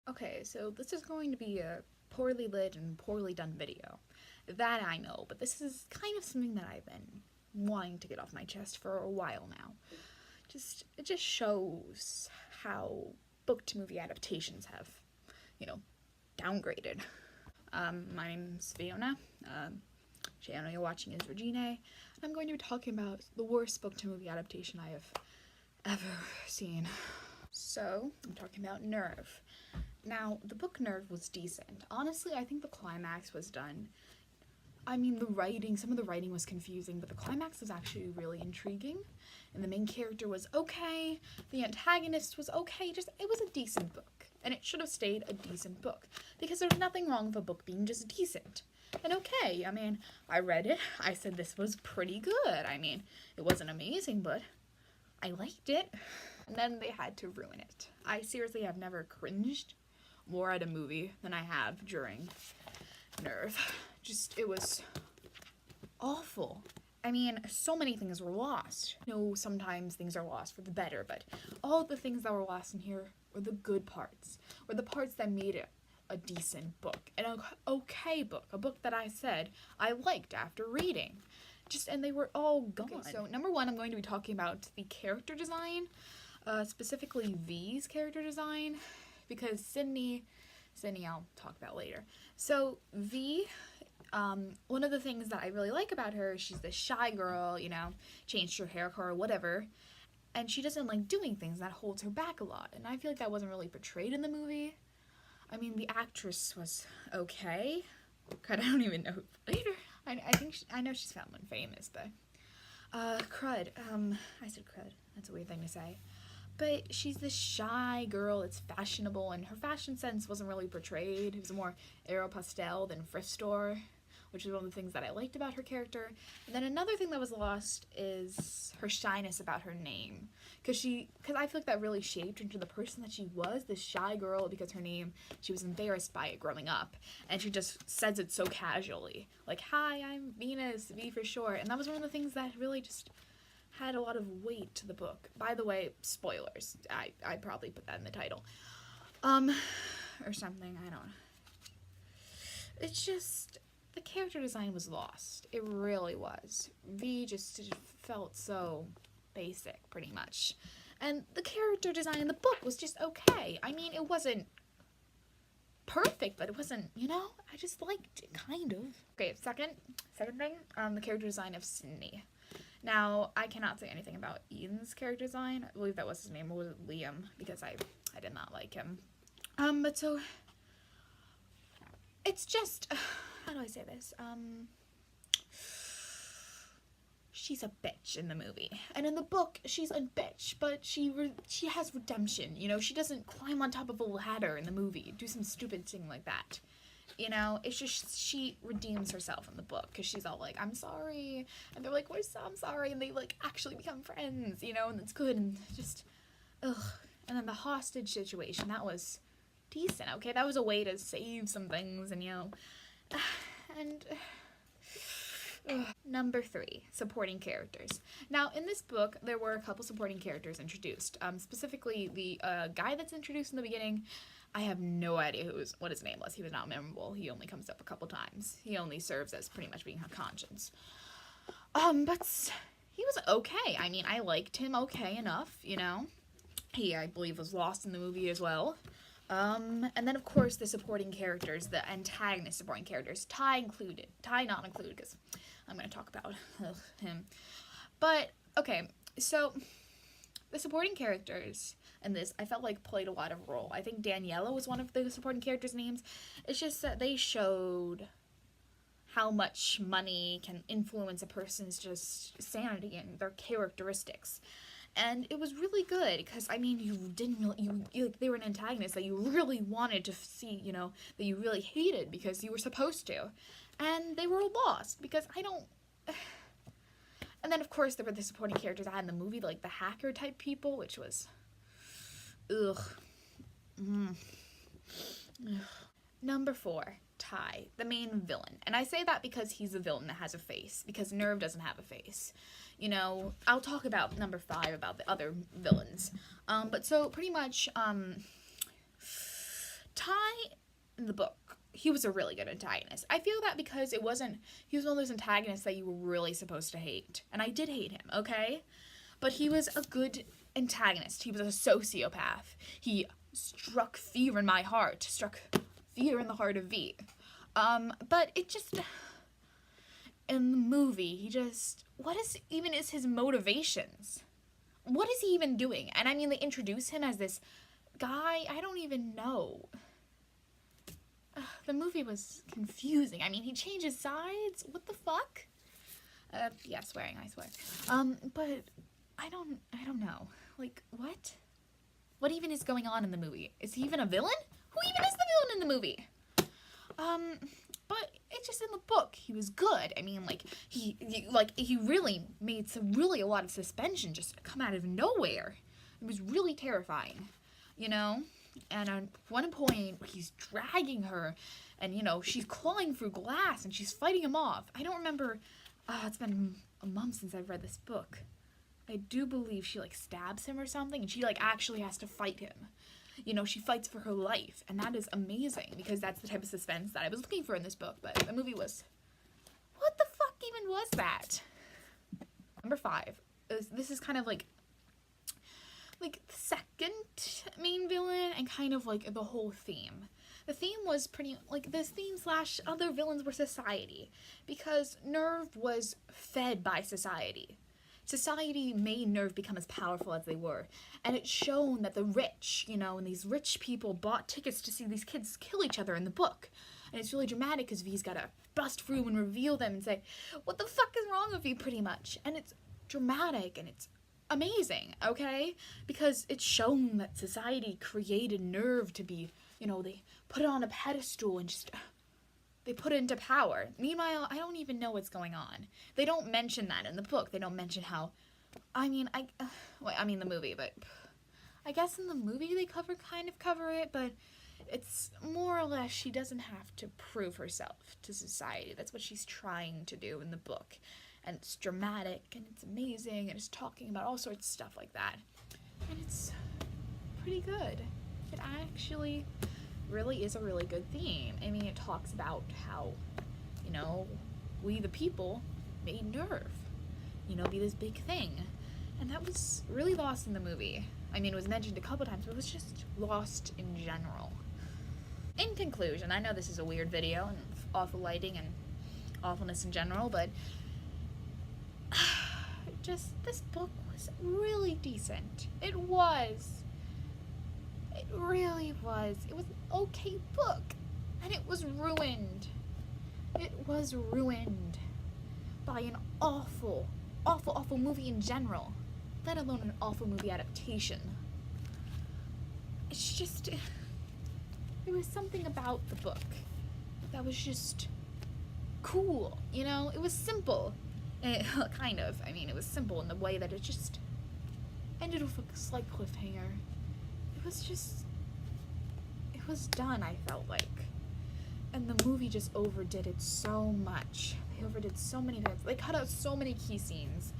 Okay, so this is going to be a poorly lit and poorly done video. That I know, but this is kind of something that I've been wanting to get off my chest for a while now. It just shows how book to movie adaptations have, you know, downgraded. My name's Fiona. Channel you're watching is Regina, and I'm going to be talking about the worst book to movie adaptation I have ever seen. So, I'm talking about Nerve. Now, the book Nerve was decent. Honestly, I think the climax was done. I mean, some of the writing was confusing, but the climax was actually really intriguing. And the main character was okay, the antagonist was okay, it was a decent book. And it should have stayed a decent book. Because there's nothing wrong with a book being just decent. And okay, I mean, I read it, I said this was pretty good. I mean, it wasn't amazing, but I liked it. And then they had to ruin it. I seriously have never cringed more at a movie than I have during Nerve. It was awful. I mean, so many things were lost. Sometimes things are lost for the better, but all the things that were lost in here were the good parts, were the parts that made it a decent book, an okay book, a book that I said I liked after reading. And they were all gone. Okay, so number one, I'm going to be talking about the character design, specifically V's character design, because Sydney I'll talk about later. So V, one of the things that I really like about her, she's this shy girl, changed her hair color or whatever, and she doesn't like doing things that holds her back a lot, and I feel like that wasn't really portrayed in the movie. I mean, the actress was okay. God, I don't even know. I know she's found one famous, but crud. I said crud. That's a weird thing to say. But she's this shy girl. It's fashionable, and her fashion sense wasn't really portrayed. It was more Aeropostale than thrift store, which is one of the things that I liked about her character. And then another thing that was lost is her shyness about her name, because I feel like that really shaped her into the person that she was, this shy girl, because her name, she was embarrassed by it growing up, and she just says it so casually, like, "Hi, I'm Venus, V for short," and that was one of the things that really just had a lot of weight to the book. By the way, spoilers. I probably put that in the title. Or something, I don't know. It's just, the character design was lost. It really was. V just felt so basic, pretty much. And the character design in the book was just okay. I mean, it wasn't perfect, but it wasn't, I just liked it, kind of. Okay, second thing, the character design of Sydney. Now, I cannot say anything about Ian's character design. I believe that was his name, or was it Liam, because I did not like him. But so, it's just, how do I say this? She's a bitch in the movie. And in the book, she's a bitch, but she has redemption, she doesn't climb on top of a ladder in the movie, do some stupid thing like that. It's just, she redeems herself in the book, because she's all like, "I'm sorry," and they're like, "I'm sorry," and they, like, actually become friends, and it's good, and just, ugh. And then the hostage situation, that was decent, okay? That was a way to save some things, and, Number 3, supporting characters. Now, in this book, there were a couple supporting characters introduced. Specifically, the guy that's introduced in the beginning, I have no idea what his name was. He was not memorable. He only comes up a couple times. He only serves as pretty much being her conscience. But he was okay. I mean, I liked him okay enough, He, I believe, was lost in the movie as well. And then, of course, the supporting characters, the antagonist supporting characters, Ty not included, because I'm going to talk about him. But, okay, so the supporting characters in this, I felt like played a lot of role. I think Daniela was one of the supporting characters' names. It's just that they showed how much money can influence a person's just sanity and their characteristics. And it was really good, because, I mean, they were an antagonist that you really wanted to see, that you really hated because you were supposed to. And they were lost, because And then, of course, there were the supporting characters I had in the movie, like the hacker type people, which was, ugh. Number 4, Ty, the main villain. And I say that because he's a villain that has a face, because Nerve doesn't have a face. I'll talk about number 5, about the other villains. But so, pretty much, in the book, he was a really good antagonist. I feel that because he was one of those antagonists that you were really supposed to hate. And I did hate him, okay? But he was a good antagonist. He was a sociopath. He struck fear in my heart. Struck fear in the heart of V. But it just... In the movie, he just... What is his motivations? What is he even doing? And I mean, they introduce him as this guy. I don't even know. The movie was confusing. I mean, he changes sides. What the fuck? Yeah, swearing, I swear. But I don't know. Like, what? What even is going on in the movie? Is he even a villain? Who even is the villain in the movie? But it's just in the book, he was good. I mean, like, he really made a lot of suspension just come out of nowhere. It was really terrifying, you know? And at one point, he's dragging her, and, you know, she's clawing through glass, and she's fighting him off. I don't remember, it's been a month since I've read this book. I do believe she, like, stabs him or something, and she, like, actually has to fight him. You know, she fights for her life, and that is amazing, because that's the type of suspense that I was looking for in this book, but the movie was... What the fuck even was that? Number 5. This is kind of, like the second main villain, and kind of, like, the whole theme. The theme was pretty... Like, this theme / other villains were society, because Nerve was fed by society. Society made Nerve become as powerful as they were. And it's shown that the rich, you know, and these rich people bought tickets to see these kids kill each other in the book. And it's really dramatic because V's gotta bust through and reveal them and say, what the fuck is wrong with you, pretty much? And it's dramatic and it's amazing, okay? Because it's shown that society created Nerve to be, you know, they put it on a pedestal and just... They put it into power. Meanwhile, I don't even know what's going on. They don't mention that in the book. They don't mention how... I mean, the movie, but... I guess in the movie they kind of cover it, but it's more or less she doesn't have to prove herself to society. That's what she's trying to do in the book. And it's dramatic, and it's amazing, and it's talking about all sorts of stuff like that. And it's pretty good. It actually... really is a really good theme. I mean, it talks about how, you know, we the people made Nerve, you know, be this big thing. And that was really lost in the movie. I mean, it was mentioned a couple times, but it was just lost in general. In conclusion, I know this is a weird video and awful lighting and awfulness in general, but just this book was really decent. It was. It really was. It was an okay book. And it was ruined. It was ruined by an awful, awful, awful movie in general. Let alone an awful movie adaptation. It's just... There was something about the book that was just cool, you know? It was simple. Kind of. I mean, it was simple in the way that it just ended with a slight cliffhanger. It was done, I felt like. And the movie just overdid it so much. They overdid so many things. They cut out so many key scenes.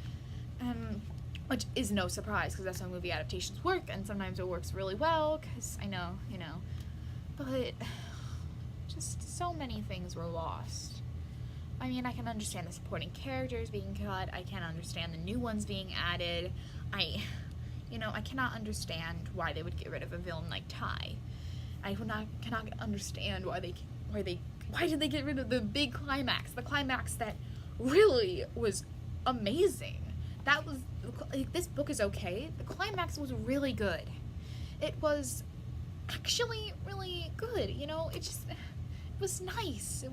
Which is no surprise, because that's how movie adaptations work, and sometimes it works really well, because I know, you know. But just so many things were lost. I mean, I can understand the supporting characters being cut. I can't understand the new ones being added. You know, I cannot understand why they would get rid of a villain like Ty. I cannot understand why did they get rid of the big climax? The climax that really was amazing. That was, like, this book is okay. The climax was really good. It was actually really good, you know? It was nice. It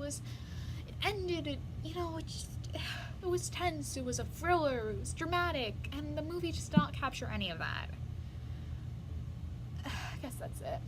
ended, you know, it was tense, it was a thriller, it was dramatic, and the movie just did not capture any of that. I guess that's it.